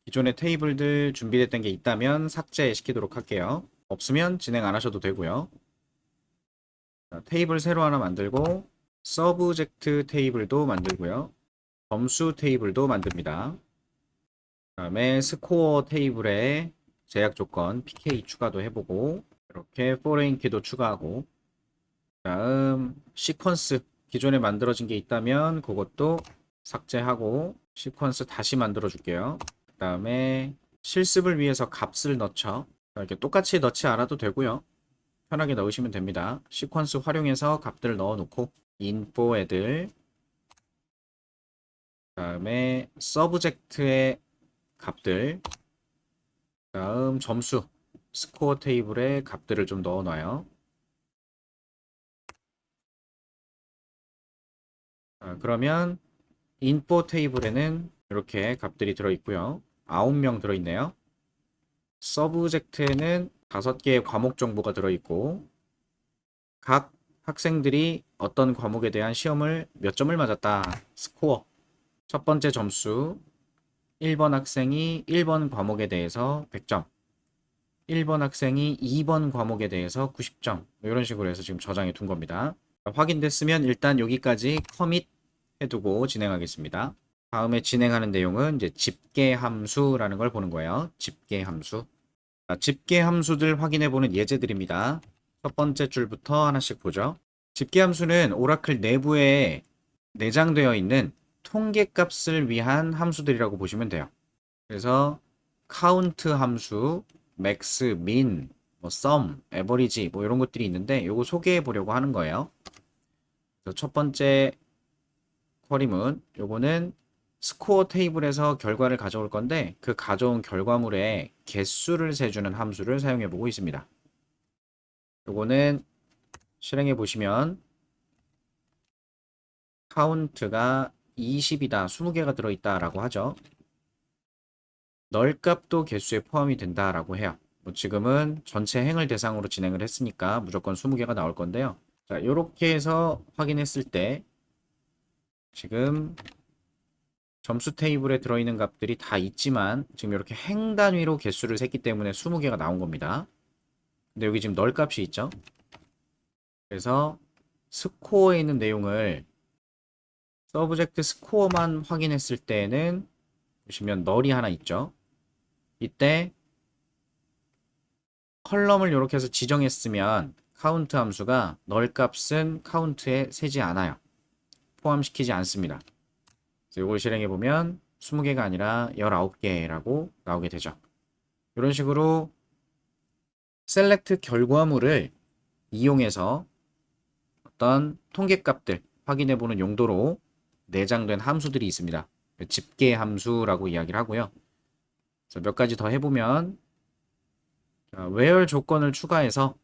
기존의 테이블들 준비됐던 게 있다면 삭제시키도록 할게요. 없으면 진행 안 하셔도 되고요. 자, 테이블 새로 하나 만들고 서브젝트 테이블도 만들고요. 점수 테이블도 만듭니다. 그다음에 스코어 테이블에 제약 조건 PK 추가도 해보고 이렇게 포레인 키도 추가하고 다음 시퀀스 기존에 만들어진 게 있다면 그것도 삭제하고 시퀀스 다시 만들어 줄게요. 그 다음에 실습을 위해서 값을 넣죠. 이렇게 똑같이 넣지 않아도 되고요. 편하게 넣으시면 됩니다. 시퀀스 활용해서 값들을 넣어 놓고 인포 애들 그 다음에 서브젝트의 값들 다음 점수 스코어 테이블에 값들을 좀 넣어 놔요. 그러면 인포 테이블에는 이렇게 값들이 들어 있고요. 9명 들어 있네요. 서브젝트에는 5개의 과목 정보가 들어 있고 각 학생들이 어떤 과목에 대한 시험을 몇 점을 맞았다. 스코어. 첫 번째 점수 1번 학생이 1번 과목에 대해서 100점. 1번 학생이 2번 과목에 대해서 90점. 이런 식으로 해서 지금 저장해 둔 겁니다. 확인됐으면 일단 여기까지 커밋 해두고 진행하겠습니다. 다음에 진행하는 내용은 이제 집계 함수라는 걸 보는 거예요. 집계 함수. 자, 집계 함수들 확인해 보는 예제들입니다. 첫 번째 줄부터 하나씩 보죠. 집계 함수는 오라클 내부에 내장되어 있는 통계 값을 위한 함수들이라고 보시면 돼요. 그래서 카운트 함수, 맥스, 민, 뭐 썸, 에버리지 뭐 이런 것들이 있는데 요거 소개해 보려고 하는 거예요. 그래서 첫 번째 쿼리문 요거는 스코어 테이블에서 결과를 가져올 건데 그 가져온 결과물의 개수를 세주는 함수를 사용해 보고 있습니다. 요거는 실행해 보시면 카운트가 20이다, 20개가 들어있다 라고 하죠. 널값도 개수에 포함이 된다 라고 해요. 뭐 지금은 전체 행을 대상으로 진행을 했으니까 무조건 20개가 나올 건데요. 자, 요렇게 해서 확인했을 때 지금 점수 테이블에 들어있는 값들이 다 있지만 지금 이렇게 행 단위로 개수를 셌기 때문에 20개가 나온 겁니다. 근데 여기 지금 널 값이 있죠. 그래서 스코어에 있는 내용을 서브젝트 스코어만 확인했을 때는 보시면 널이 하나 있죠. 이때 컬럼을 이렇게 해서 지정했으면 카운트 함수가 널 값은 카운트에 세지 않아요. 포함시키지 않습니다. 이걸 실행해 보면 20개가 아니라 19개라고 나오게 되죠. 이런 식으로 셀렉트 결과물을 이용해서 어떤 통계값들 확인해 보는 용도로 내장된 함수들이 있습니다. 집계 함수라고 이야기를 하고요. 몇 가지 더 해보면 where 조건을 추가해서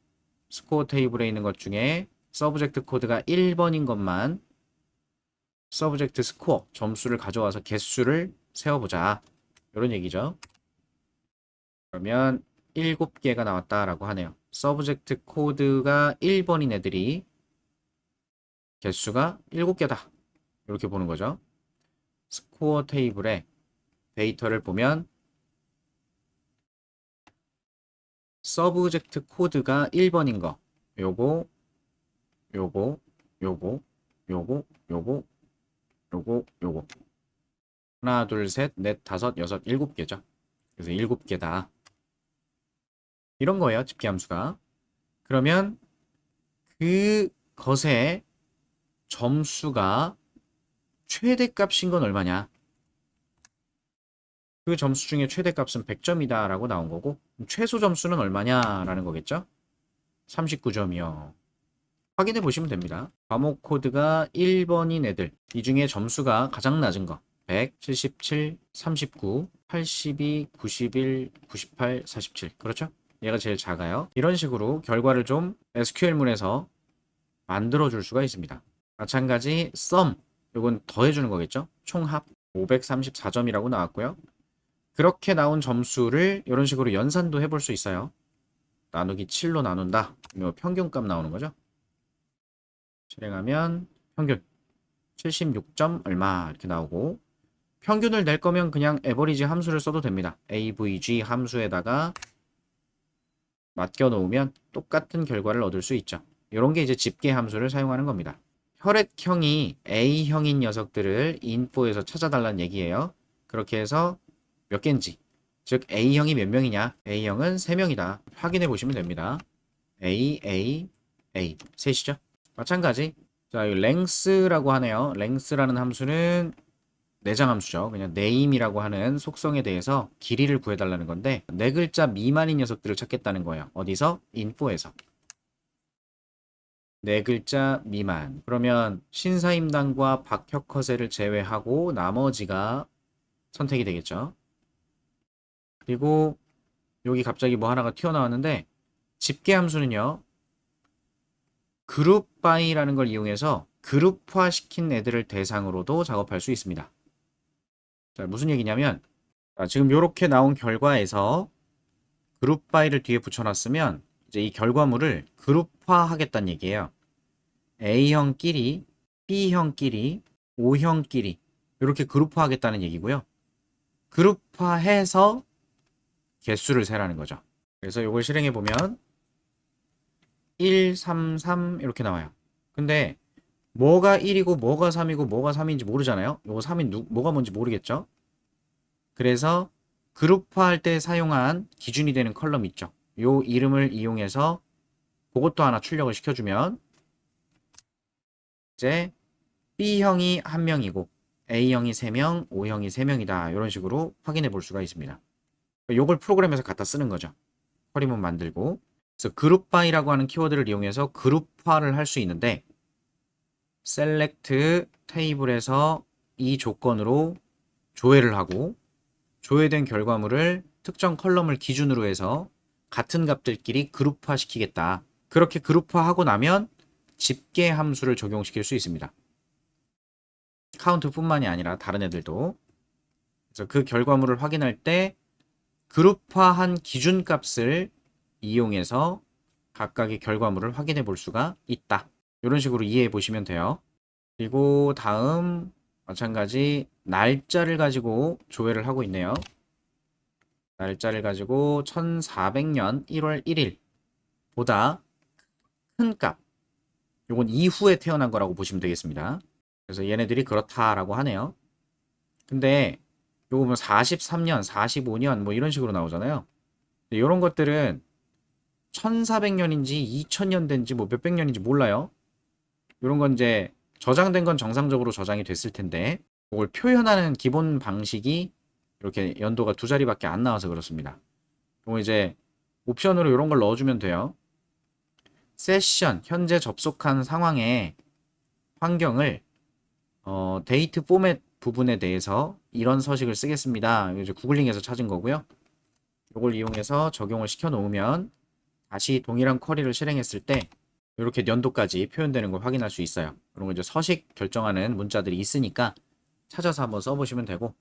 스코어 테이블에 있는 것 중에 서브젝트 코드가 1번인 것만 서브젝트 스코어 점수를 가져와서 개수를 세어보자. 이런 얘기죠. 그러면 7개가 나왔다라고 하네요. 서브젝트 코드가 1번인 애들이 개수가 7개다. 이렇게 보는 거죠. 스코어 테이블에 데이터를 보면 서브젝트 코드가 1번인 거 요거 요거 요거 요거 요거 요거 하나 둘셋넷 다섯 여섯 7개죠. 그래서 7개다. 이런 거예요. 집계 함수가. 그러면 그 것의 점수가 최대값인 건 얼마냐? 그 점수 중에 최대값은 100점이다 라고 나온 거고 최소 점수는 얼마냐 라는 거겠죠? 39점이요. 확인해 보시면 됩니다. 과목 코드가 1번인 애들 이 중에 점수가 가장 낮은 거 100, 77, 39, 82, 91, 98, 47 그렇죠? 얘가 제일 작아요. 이런 식으로 결과를 좀 SQL문에서 만들어 줄 수가 있습니다. 마찬가지 sum 이건 더해주는 거겠죠? 총합 534점이라고 나왔고요. 그렇게 나온 점수를 이런 식으로 연산도 해볼 수 있어요. 나누기 7로 나눈다. 평균값 나오는 거죠. 실행하면 평균 76점 얼마 이렇게 나오고 평균을 낼 거면 그냥 에버리지 함수를 써도 됩니다. avg 함수에다가 맡겨 놓으면 똑같은 결과를 얻을 수 있죠. 이런 게 이제 집계 함수를 사용하는 겁니다. 혈액형이 A형인 녀석들을 info에서 찾아달라는 얘기예요. 그렇게 해서 몇 개인지, 즉 A형이 몇 명이냐? A형은 3명이다. 확인해 보시면 됩니다. A, A, A 셋이죠. 마찬가지. 자, 이 length라고 하네요. length라는 함수는 내장 함수죠. 그냥 name이라고 하는 속성에 대해서 길이를 구해달라는 건데 4글자 미만인 녀석들을 찾겠다는 거예요. 어디서? info에서. 4글자 미만. 그러면 신사임당과 박혁허세를 제외하고 나머지가 선택이 되겠죠. 그리고 여기 갑자기 뭐 하나가 튀어나왔는데 집계 함수는요. 그룹 바이라는 걸 이용해서 그룹화 시킨 애들을 대상으로도 작업할 수 있습니다. 자, 무슨 얘기냐면 지금 이렇게 나온 결과에서 그룹 바이를 뒤에 붙여놨으면 이제 이 결과물을 그룹화 하겠다는 얘기예요. A형끼리, B형끼리, O형끼리 이렇게 그룹화 하겠다는 얘기고요. 그룹화해서 개수를 세라는 거죠. 그래서 이걸 실행해 보면 1, 3, 3 이렇게 나와요. 근데 뭐가 1이고 뭐가 3이고 뭐가 3인지 모르잖아요. 이거 3인 뭐가 뭔지 모르겠죠. 그래서 그룹화할 때 사용한 기준이 되는 컬럼 있죠. 요 이름을 이용해서 그것도 하나 출력을 시켜주면 이제 B형이 1명이고 A형이 3명, O형이 3명이다. 이런 식으로 확인해 볼 수가 있습니다. 요걸 프로그램에서 갖다 쓰는 거죠. 커리문 만들고. 그래서 그룹 바이라고 하는 키워드를 이용해서 그룹화를 할 수 있는데 select 테이블에서 이 조건으로 조회를 하고 조회된 결과물을 특정 컬럼을 기준으로 해서 같은 값들끼리 그룹화 시키겠다. 그렇게 그룹화하고 나면 집계 함수를 적용시킬 수 있습니다. 카운트뿐만이 아니라 다른 애들도. 그래서 그 결과물을 확인할 때 그룹화한 기준값을 이용해서 각각의 결과물을 확인해 볼 수가 있다. 이런 식으로 이해해 보시면 돼요. 그리고 다음 마찬가지 날짜를 가지고 조회를 하고 있네요. 날짜를 가지고 1400년 1월 1일 보다 큰 값. 요건 이후에 태어난 거라고 보시면 되겠습니다. 그래서 얘네들이 그렇다라고 하네요. 근데 요거 뭐 43년, 45년 뭐 이런 식으로 나오잖아요. 이런 것들은 1400년인지 2000년대인지 뭐 몇백 년인지 몰라요. 이런 건 이제 저장된 건 정상적으로 저장이 됐을 텐데 이걸 표현하는 기본 방식이 이렇게 연도가 2자리밖에 안 나와서 그렇습니다. 이거 이제 옵션으로 이런 걸 넣어주면 돼요. 세션, 현재 접속한 상황의 환경을 데이트 포맷 부분에 대해서 이런 서식을 쓰겠습니다. 이제 구글링에서 찾은 거고요. 이걸 이용해서 적용을 시켜 놓으면 다시 동일한 쿼리를 실행했을 때 이렇게 연도까지 표현되는 걸 확인할 수 있어요. 그런 거 이제 서식 결정하는 문자들이 있으니까 찾아서 한번 써보시면 되고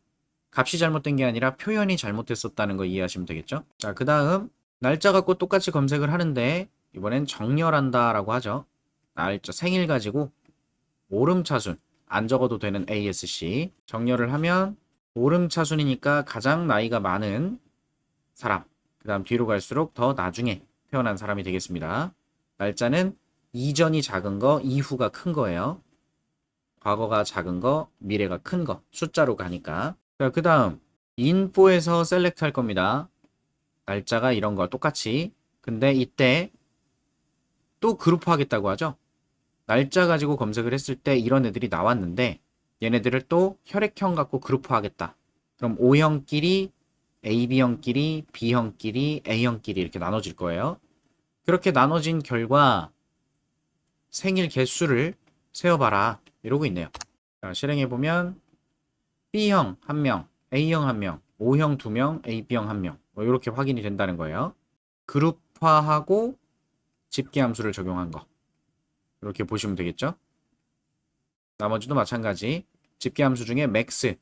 값이 잘못된 게 아니라 표현이 잘못됐었다는 거 이해하시면 되겠죠? 자, 그 다음 날짜 갖고 똑같이 검색을 하는데 이번엔 정렬한다 라고 하죠. 날짜 생일 가지고 오름차순 안 적어도 되는 ASC 정렬을 하면 오름차순이니까 가장 나이가 많은 사람 그 다음 뒤로 갈수록 더 나중에 태어난 사람이 되겠습니다. 날짜는 이전이 작은 거 이후가 큰 거예요. 과거가 작은 거 미래가 큰 거 숫자로 가니까. 자, 그 다음 인포에서 셀렉트 할 겁니다. 날짜가 이런 거 똑같이. 근데 이때 또 그룹화하겠다고 하죠. 날짜 가지고 검색을 했을 때 이런 애들이 나왔는데 얘네들을 또 혈액형 갖고 그룹화하겠다. 그럼 O형끼리, AB형끼리, B형끼리, A형끼리 이렇게 나눠질 거예요. 그렇게 나눠진 결과 생일 개수를 세어봐라 이러고 있네요. 자, 실행해보면 B형 1명, A형 1명, O형 2명, AB형 1명 뭐 이렇게 확인이 된다는 거예요. 그룹화하고 집계함수를 적용한 거 이렇게 보시면 되겠죠. 나머지도 마찬가지 집계함수 중에 max,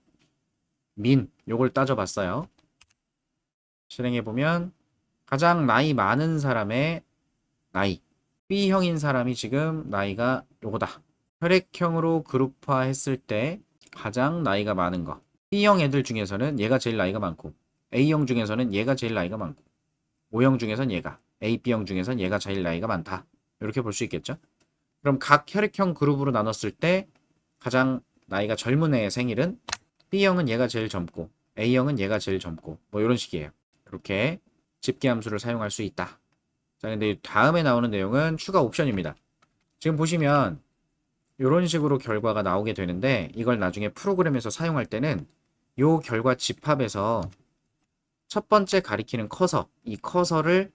min 요걸 따져봤어요. 실행해보면 가장 나이 많은 사람의 나이 B형인 사람이 지금 나이가 요거다. 혈액형으로 그룹화했을 때 가장 나이가 많은 거 B형 애들 중에서는 얘가 제일 나이가 많고 A형 중에서는 얘가 제일 나이가 많고 O형 중에선 얘가 A, B형 중에선 얘가 제일 나이가 많다. 이렇게 볼 수 있겠죠? 그럼 각 혈액형 그룹으로 나눴을 때 가장 나이가 젊은 애의 생일은 B형은 얘가 제일 젊고 A형은 얘가 제일 젊고 뭐 이런 식이에요. 이렇게 집계함수를 사용할 수 있다. 자, 근데 다음에 나오는 내용은 추가 옵션입니다. 지금 보시면 이런 식으로 결과가 나오게 되는데 이걸 나중에 프로그램에서 사용할 때는 이 결과 집합에서 첫 번째 가리키는 커서, 이 커서를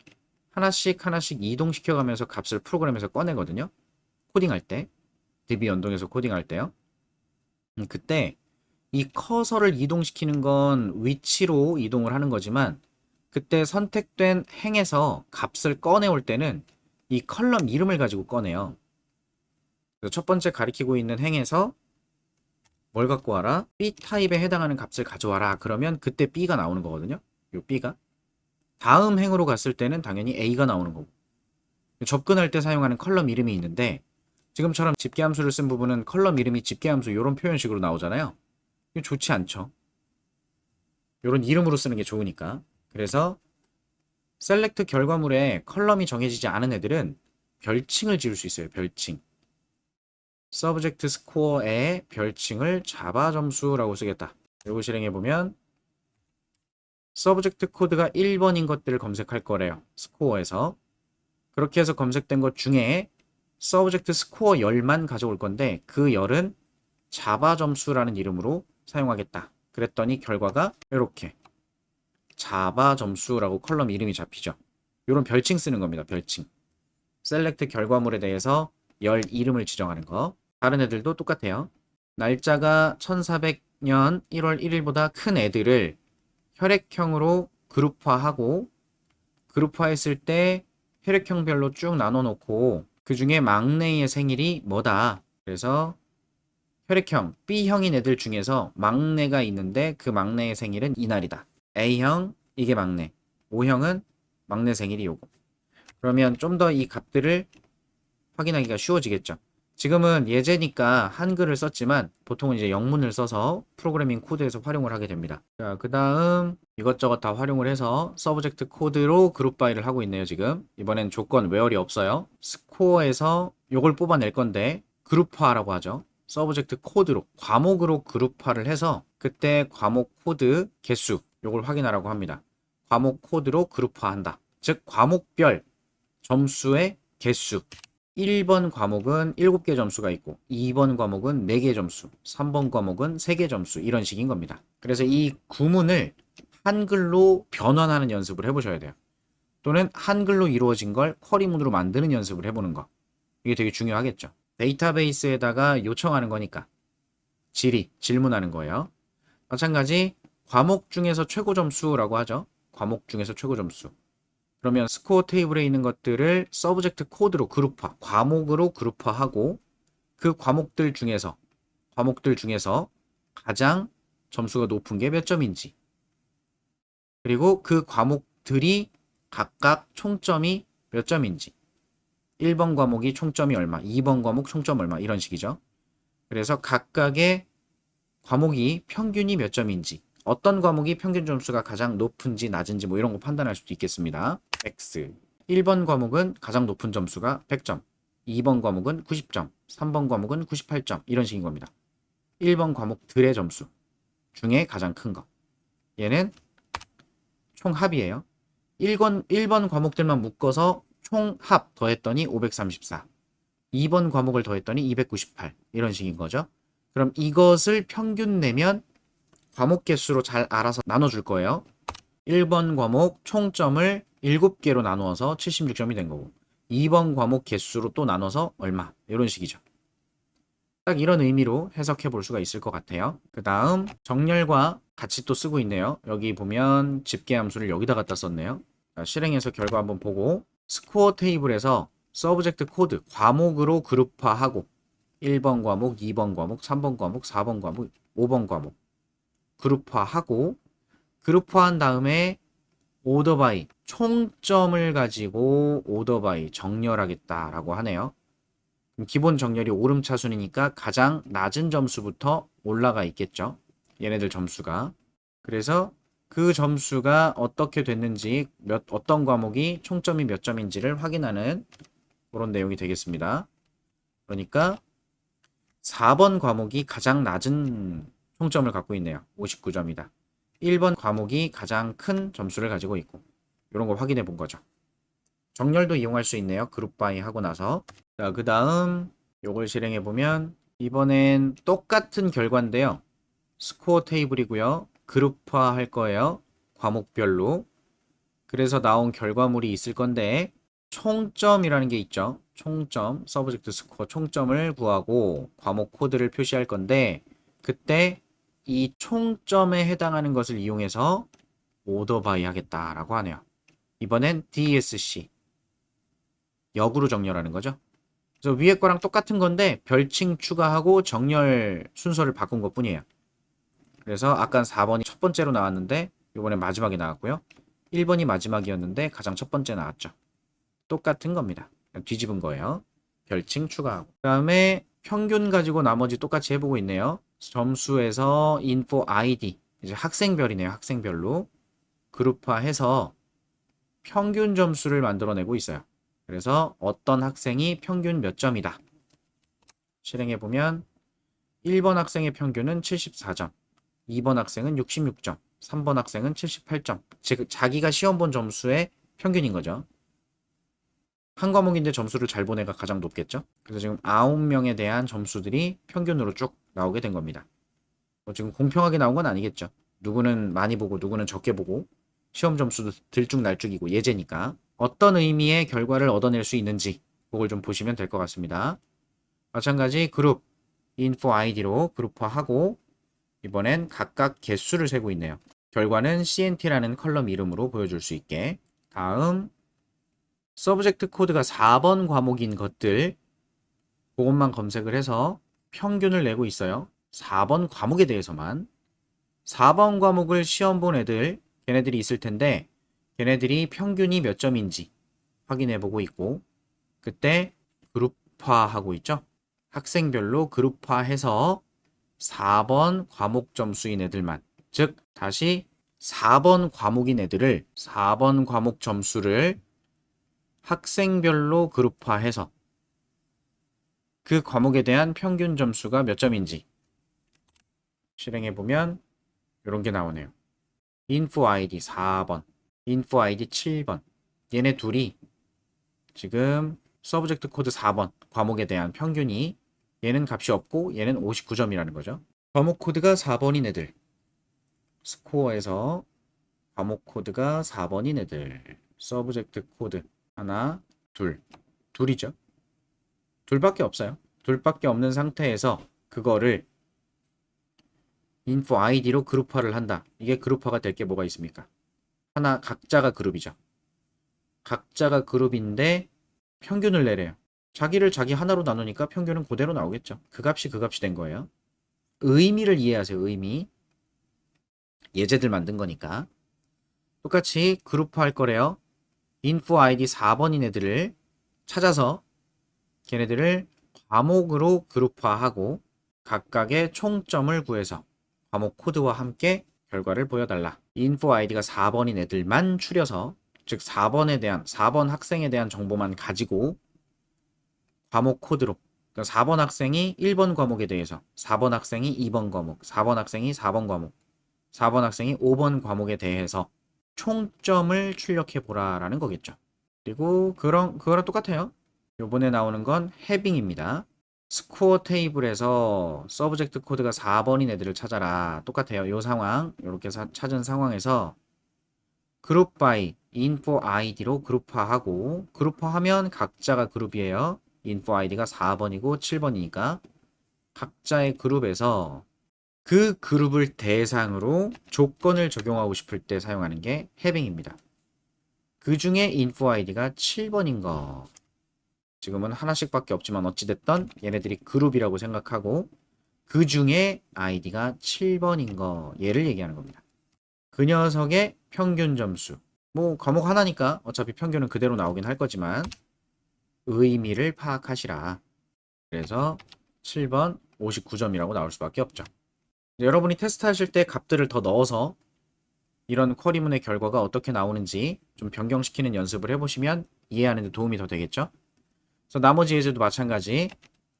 하나씩 하나씩 이동시켜가면서 값을 프로그램에서 꺼내거든요. 코딩할 때, DB 연동해서 코딩할 때요. 그때 이 커서를 이동시키는 건 위치로 이동을 하는 거지만 그때 선택된 행에서 값을 꺼내올 때는 이 컬럼 이름을 가지고 꺼내요. 그래서 첫 번째 가리키고 있는 행에서 뭘 갖고 와라? B 타입에 해당하는 값을 가져와라. 그러면 그때 B가 나오는 거거든요. 요 B가. 다음 행으로 갔을 때는 당연히 A가 나오는 거고. 접근할 때 사용하는 컬럼 이름이 있는데 지금처럼 집계함수를 쓴 부분은 컬럼 이름이 집계함수 이런 표현식으로 나오잖아요. 이거 좋지 않죠. 이런 이름으로 쓰는 게 좋으니까. 그래서 셀렉트 결과물에 컬럼이 정해지지 않은 애들은 별칭을 지을 수 있어요. 별칭. 서브젝트 스코어의 별칭을 자바 점수라고 쓰겠다. 이거 실행해보면 서브젝트 코드가 1번인 것들을 검색할 거래요. 스코어에서. 그렇게 해서 검색된 것 중에 서브젝트 스코어 10만 가져올 건데 그 10은 자바 점수라는 이름으로 사용하겠다. 그랬더니 결과가 이렇게 자바 점수라고 컬럼 이름이 잡히죠. 이런 별칭 쓰는 겁니다. 별칭. 셀렉트 결과물에 대해서 열 이름을 지정하는 거. 다른 애들도 똑같아요. 날짜가 1400년 1월 1일보다 큰 애들을 혈액형으로 그룹화하고 그룹화했을 때 혈액형별로 쭉 나눠 놓고 그 중에 막내의 생일이 뭐다. 그래서 혈액형 B형인 애들 중에서 막내가 있는데 그 막내의 생일은 이날이다. A형 이게 막내, O형은 막내 생일이 요거. 그러면 좀 더 이 값들을 확인하기가 쉬워지겠죠. 지금은 예제니까 한글을 썼지만 보통은 이제 영문을 써서 프로그래밍 코드에서 활용을 하게 됩니다. 자, 그 다음 이것저것 다 활용을 해서 서브젝트 코드로 그룹 바이를 하고 있네요. 지금 이번엔 조건 웨어리 없어요. 스코어에서 요걸 뽑아낼 건데 그룹화라고 하죠. 서브젝트 코드로 과목으로 그룹화를 해서 그때 과목 코드 개수 요걸 확인하라고 합니다. 과목 코드로 그룹화한다. 즉 과목별 점수의 개수 1번 과목은 7개 점수가 있고 2번 과목은 4개 점수 3번 과목은 3개 점수 이런 식인 겁니다. 그래서 이 구문을 한글로 변환하는 연습을 해보셔야 돼요. 또는 한글로 이루어진 걸 쿼리문으로 만드는 연습을 해보는 거. 이게 되게 중요하겠죠. 데이터베이스에다가 요청하는 거니까 질문하는 거예요. 마찬가지 과목 중에서 최고 점수라고 하죠. 과목 중에서 최고 점수. 그러면 스코어 테이블에 있는 것들을 서브젝트 코드로 그룹화, 과목으로 그룹화하고 그 과목들 중에서 가장 점수가 높은 게 몇 점인지 그리고 그 과목들이 각각 총점이 몇 점인지 1번 과목이 총점이 얼마, 2번 과목 총점 얼마 이런 식이죠. 그래서 각각의 과목이 평균이 몇 점인지 어떤 과목이 평균 점수가 가장 높은지 낮은지 뭐 이런 거 판단할 수도 있겠습니다. X 1번 과목은 가장 높은 점수가 100점 2번 과목은 90점 3번 과목은 98점 이런 식인 겁니다. 1번 과목들의 점수 중에 가장 큰 거 얘는 총합이에요. 1번 과목들만 묶어서 총합 더했더니 534 2번 과목을 더했더니 298 이런 식인 거죠. 그럼 이것을 평균 내면 과목 개수로 잘 알아서 나눠줄 거예요. 1번 과목 총점을 7개로 나누어서 76점이 된 거고 2번 과목 개수로 또 나눠서 얼마 이런 식이죠. 딱 이런 의미로 해석해 볼 수가 있을 것 같아요. 그 다음 정렬과 같이 또 쓰고 있네요. 여기 보면 집계함수를 여기다 갖다 썼네요. 자, 실행해서 결과 한번 보고 스코어 테이블에서 서브젝트 코드 과목으로 그룹화하고 1번 과목, 2번 과목, 3번 과목, 4번 과목, 5번 과목 그룹화하고 그룹화한 다음에 오더 바이 총점을 가지고 오더 바이 정렬하겠다라고 하네요. 기본 정렬이 오름차순이니까 가장 낮은 점수부터 올라가 있겠죠. 얘네들 점수가. 그래서 그 점수가 어떻게 됐는지, 어떤 과목이 총점이 몇 점인지를 확인하는 그런 내용이 되겠습니다. 그러니까 4번 과목이 가장 낮은 총점을 갖고 있네요. 59점이다. 1번 과목이 가장 큰 점수를 가지고 있고, 이런 거 확인해 본 거죠. 정렬도 이용할 수 있네요. 그룹 바이 하고 나서. 자, 그 다음 요걸 실행해 보면 이번엔 똑같은 결과인데요. 스코어 테이블이고요. 그룹화 할 거예요. 과목별로. 그래서 나온 결과물이 있을 건데 총점이라는 게 있죠. 총점, 서브젝트 스코어 총점을 구하고 과목 코드를 표시할 건데 그때 이 총점에 해당하는 것을 이용해서 오더 바이 하겠다라고 하네요. 이번엔 DSC 역으로 정렬하는 거죠. 그래서 위에 거랑 똑같은 건데 별칭 추가하고 정렬 순서를 바꾼 것 뿐이에요. 그래서 아까 4번이 첫 번째로 나왔는데 이번엔 마지막에 나왔고요. 1번이 마지막이었는데 가장 첫 번째 나왔죠. 똑같은 겁니다. 뒤집은 거예요. 별칭 추가하고. 그 다음에 평균 가지고 나머지 똑같이 해보고 있네요. 점수에서 info id 이제 학생별이네요. 학생별로 그룹화해서 평균 점수를 만들어내고 있어요. 그래서 어떤 학생이 평균 몇 점이다. 실행해보면 1번 학생의 평균은 74점, 2번 학생은 66점, 3번 학생은 78점. 즉 자기가 시험 본 점수의 평균인 거죠. 한 과목인데 점수를 잘 본 애가 가장 높겠죠. 그래서 지금 9명에 대한 점수들이 평균으로 쭉 나오게 된 겁니다. 지금 공평하게 나온 건 아니겠죠. 누구는 많이 보고 누구는 적게 보고 시험 점수도 들쭉날쭉이고 예제니까 어떤 의미의 결과를 얻어낼 수 있는지 그걸 좀 보시면 될 것 같습니다. 마찬가지 그룹 info id로 그룹화하고 이번엔 각각 개수를 세고 있네요. 결과는 CNT라는 컬럼 이름으로 보여줄 수 있게. 다음 서브젝트 코드가 4번 과목인 것들 그것만 검색을 해서 평균을 내고 있어요. 4번 과목에 대해서만. 4번 과목을 시험 본 애들 걔네들이 있을 텐데 걔네들이 평균이 몇 점인지 확인해 보고 있고 그때 그룹화하고 있죠. 학생별로 그룹화해서 4번 과목 점수인 애들만 즉 다시 4번 과목인 애들을 4번 과목 점수를 학생별로 그룹화해서 그 과목에 대한 평균 점수가 몇 점인지 실행해보면 이런 게 나오네요. info id 4번, info id 7번. 얘네 둘이 지금 서브젝트 코드 4번 과목에 대한 평균이 얘는 값이 없고 얘는 59점이라는 거죠. 과목 코드가 4번인 애들. 스코어에서 과목 코드가 4번인 애들. 서브젝트 코드 하나, 둘이죠. 둘밖에 없어요. 둘밖에 없는 상태에서 그거를 info id로 그룹화를 한다. 이게 그룹화가 될 게 뭐가 있습니까? 하나 각자가 그룹이죠. 각자가 그룹인데 평균을 내래요. 자기를 자기 하나로 나누니까 평균은 그대로 나오겠죠. 그 값이 그 값이 된 거예요. 의미를 이해하세요. 의미. 예제들 만든 거니까. 똑같이 그룹화 할 거래요. info id 4번인 애들을 찾아서 걔네들을 과목으로 그룹화하고 각각의 총점을 구해서 과목 코드와 함께 결과를 보여달라. info id가 4번인 애들만 추려서 즉 4번 학생에 대한 정보만 가지고 과목 코드로 그러니까 4번 학생이 1번 과목에 대해서 4번 학생이 2번 과목 4번 학생이 4번 과목 4번 학생이 5번 과목에 대해서 총점을 출력해 보라라는 거겠죠. 그리고 그거랑 똑같아요. 요번에 나오는 건 해빙입니다. 스코어 테이블에서 서브젝트 코드가 4번인 애들을 찾아라. 똑같아요. 요 상황, 이렇게 찾은 상황에서 그룹 바이 info id로 그룹화하고 그룹화하면 각자가 그룹이에요. info id가 4번이고 7번이니까 각자의 그룹에서 그 그룹을 대상으로 조건을 적용하고 싶을 때 사용하는 게 해빙입니다. 그 중에 info id가 7번인 거. 지금은 하나씩밖에 없지만 어찌됐던 얘네들이 그룹이라고 생각하고 그 중에 id가 7번인 거. 얘를 얘기하는 겁니다. 그 녀석의 평균 점수. 뭐 과목 하나니까 어차피 평균은 그대로 나오긴 할 거지만 의미를 파악하시라. 그래서 7번 59점이라고 나올 수밖에 없죠. 여러분이 테스트하실 때 값들을 더 넣어서 이런 쿼리문의 결과가 어떻게 나오는지 좀 변경시키는 연습을 해보시면 이해하는 데 도움이 더 되겠죠? 그래서 나머지 예제도 마찬가지.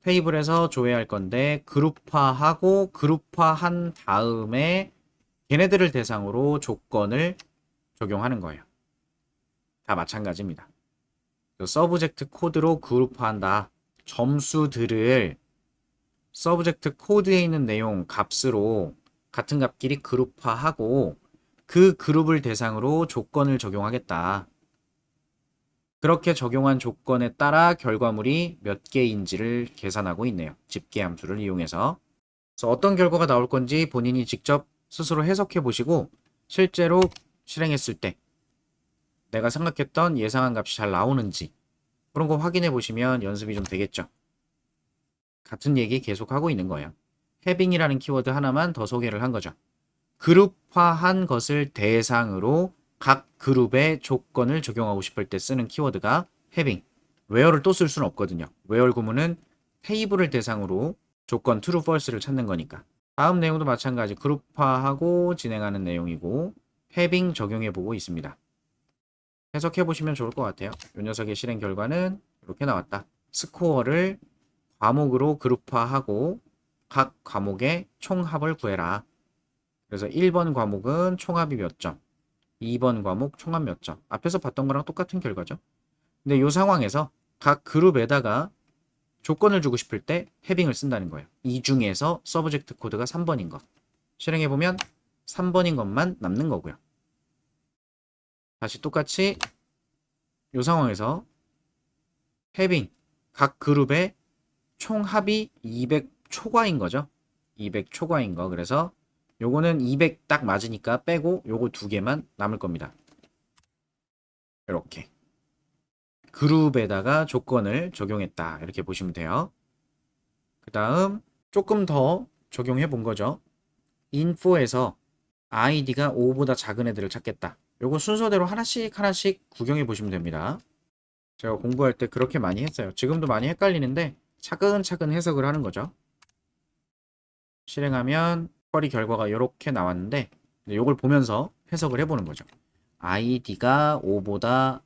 테이블에서 조회할 건데 그룹화하고 그룹화한 다음에 걔네들을 대상으로 조건을 적용하는 거예요. 다 마찬가지입니다. 서브젝트 코드로 그룹화한다. 점수들을 서브젝트 코드에 있는 내용 값으로 같은 값끼리 그룹화하고 그 그룹을 대상으로 조건을 적용하겠다. 그렇게 적용한 조건에 따라 결과물이 몇 개인지를 계산하고 있네요. 집계 함수를 이용해서. 그래서 어떤 결과가 나올 건지 본인이 직접 스스로 해석해 보시고 실제로 실행했을 때 내가 생각했던 예상한 값이 잘 나오는지 그런 거 확인해 보시면 연습이 좀 되겠죠. 같은 얘기 계속 하고 있는 거예요. having이라는 키워드 하나만 더 소개를 한 거죠. 그룹화한 것을 대상으로 각 그룹의 조건을 적용하고 싶을 때 쓰는 키워드가 having. where를 또 쓸 수는 없거든요. where 구문은 테이블을 대상으로 조건 true, false를 찾는 거니까. 다음 내용도 마찬가지 그룹화하고 진행하는 내용이고 having 적용해 보고 있습니다. 해석해 보시면 좋을 것 같아요. 이 녀석의 실행 결과는 이렇게 나왔다. 스코어를 과목으로 그룹화하고 각 과목의 총합을 구해라. 그래서 1번 과목은 총합이 몇 점, 2번 과목 총합 몇 점. 앞에서 봤던 거랑 똑같은 결과죠. 근데 이 상황에서 각 그룹에다가 조건을 주고 싶을 때 해빙을 쓴다는 거예요. 이 중에서 서브젝트 코드가 3번인 것. 실행해보면 3번인 것만 남는 거고요. 다시 똑같이 이 상황에서 해빙 각 그룹의 총합이 200 초과인 거죠. 200 초과인 거. 그래서 요거는 200 딱 맞으니까 빼고 요거 두 개만 남을 겁니다. 이렇게 그룹에다가 조건을 적용했다. 이렇게 보시면 돼요. 그 다음 조금 더 적용해 본 거죠. info에서 id가 5보다 작은 애들을 찾겠다. 요거 순서대로 하나씩 하나씩 구경해 보시면 됩니다. 제가 공부할 때 그렇게 많이 했어요. 지금도 많이 헷갈리는데 차근차근 해석을 하는 거죠. 실행하면 쿼리 결과가 이렇게 나왔는데 이걸 보면서 해석을 해보는 거죠. id가 5보다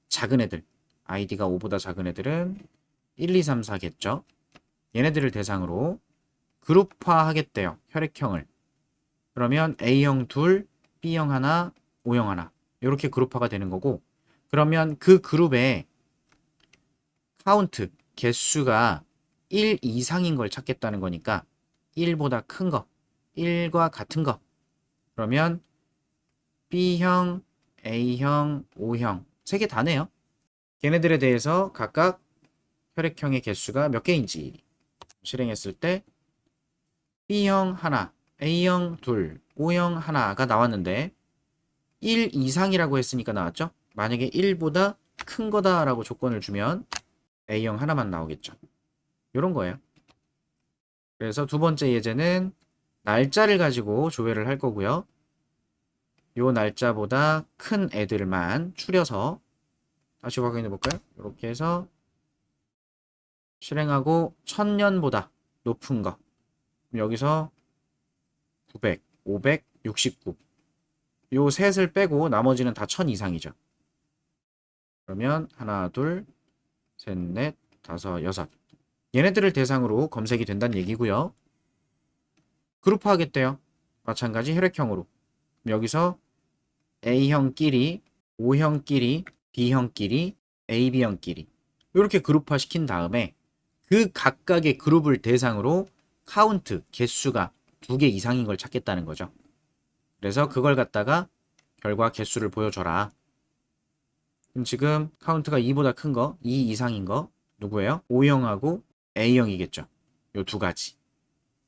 작은 애들, id가 5보다 작은 애들은 1, 2, 3, 4겠죠. 얘네들을 대상으로 그룹화하겠대요. 혈액형을. 그러면 A형 둘, B형 하나, O형 하나 이렇게 그룹화가 되는 거고 그러면 그 그룹에 카운트, 개수가 1 이상인 걸 찾겠다는 거니까 1보다 큰 거, 1과 같은 거. 그러면 B형, A형, O형 세 개 다네요. 걔네들에 대해서 각각 혈액형의 개수가 몇 개인지 실행했을 때 B형 하나, A형 둘, O형 하나가 나왔는데 1 이상이라고 했으니까 나왔죠? 만약에 1보다 큰 거다라고 조건을 주면 A형 하나만 나오겠죠. 이런 거예요. 그래서 두 번째 예제는 날짜를 가지고 조회를 할 거고요. 요 날짜보다 큰 애들만 추려서 다시 확인해 볼까요? 이렇게 해서 실행하고 1000년보다 높은 거. 여기서 900, 500, 69. 요 셋을 빼고 나머지는 다 1000 이상이죠. 그러면 하나, 둘, 셋, 넷, 다섯, 여섯. 얘네들을 대상으로 검색이 된다는 얘기고요. 그룹화하겠대요. 마찬가지 혈액형으로. 여기서 A형끼리, O형끼리, B형끼리, AB형끼리 이렇게 그룹화 시킨 다음에 그 각각의 그룹을 대상으로 카운트, 개수가 2개 이상인 걸 찾겠다는 거죠. 그래서 그걸 갖다가 결과 개수를 보여줘라. 그럼 지금 카운트가 2보다 큰 거, 2 이상인 거 누구예요? O형하고 A형이겠죠. 요 두 가지.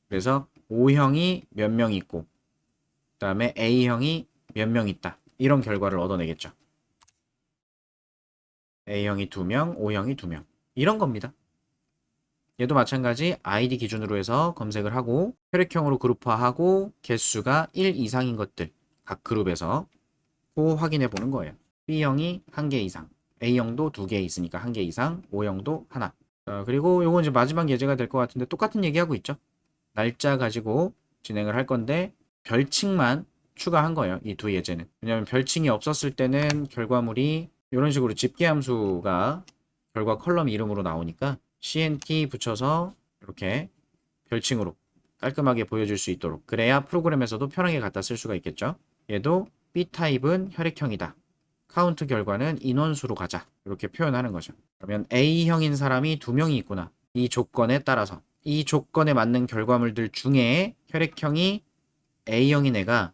그래서 O형이 몇 명 있고 그 다음에 A형이 몇 명 있다. 이런 결과를 얻어내겠죠. A형이 2명, O형이 2명. 이런 겁니다. 얘도 마찬가지 ID 기준으로 해서 검색을 하고 혈액형으로 그룹화하고 개수가 1 이상인 것들 각 그룹에서 또 확인해 보는 거예요. B형이 1개 이상, A형도 2개 있으니까 1개 이상, O형도 하나. 그리고 요건 이제 마지막 예제가 될 것 같은데 똑같은 얘기하고 있죠. 날짜 가지고 진행을 할 건데 별칭만 추가한 거예요. 이 두 예제는. 왜냐하면 별칭이 없었을 때는 결과물이 이런 식으로 집계함수가 결과 컬럼 이름으로 나오니까 cnt 붙여서 이렇게 별칭으로 깔끔하게 보여줄 수 있도록, 그래야 프로그램에서도 편하게 갖다 쓸 수가 있겠죠. 얘도 B타입은 혈액형이다. 카운트 결과는 인원수로 가자. 이렇게 표현하는 거죠. 그러면 A형인 사람이 2명이 있구나. 이 조건에 따라서 이 조건에 맞는 결과물들 중에 혈액형이 A형인 애가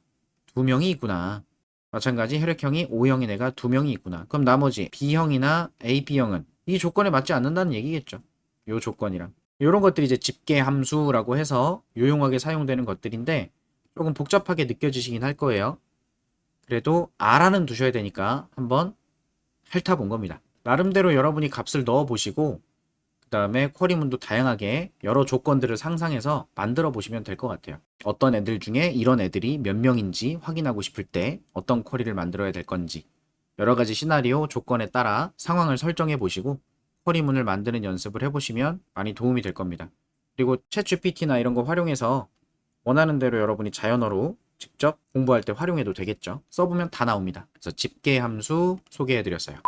2명이 있구나. 마찬가지 혈액형이 O형인 애가 2명이 있구나. 그럼 나머지 B형이나 AB형은 이 조건에 맞지 않는다는 얘기겠죠. 요 조건이랑. 이런 것들이 이제 집계 함수라고 해서 유용하게 사용되는 것들인데 조금 복잡하게 느껴지시긴 할 거예요. 그래도 알아는 두셔야 되니까 한번 핥아본 겁니다. 나름대로 여러분이 값을 넣어 보시고 그 다음에 쿼리문도 다양하게 여러 조건들을 상상해서 만들어 보시면 될 것 같아요. 어떤 애들 중에 이런 애들이 몇 명인지 확인하고 싶을 때 어떤 쿼리를 만들어야 될 건지 여러 가지 시나리오 조건에 따라 상황을 설정해 보시고 쿼리문을 만드는 연습을 해보시면 많이 도움이 될 겁니다. 그리고 챗GPT나 이런 거 활용해서 원하는 대로 여러분이 자연어로 직접 공부할 때 활용해도 되겠죠. 써보면 다 나옵니다. 그래서 집계 함수 소개해드렸어요.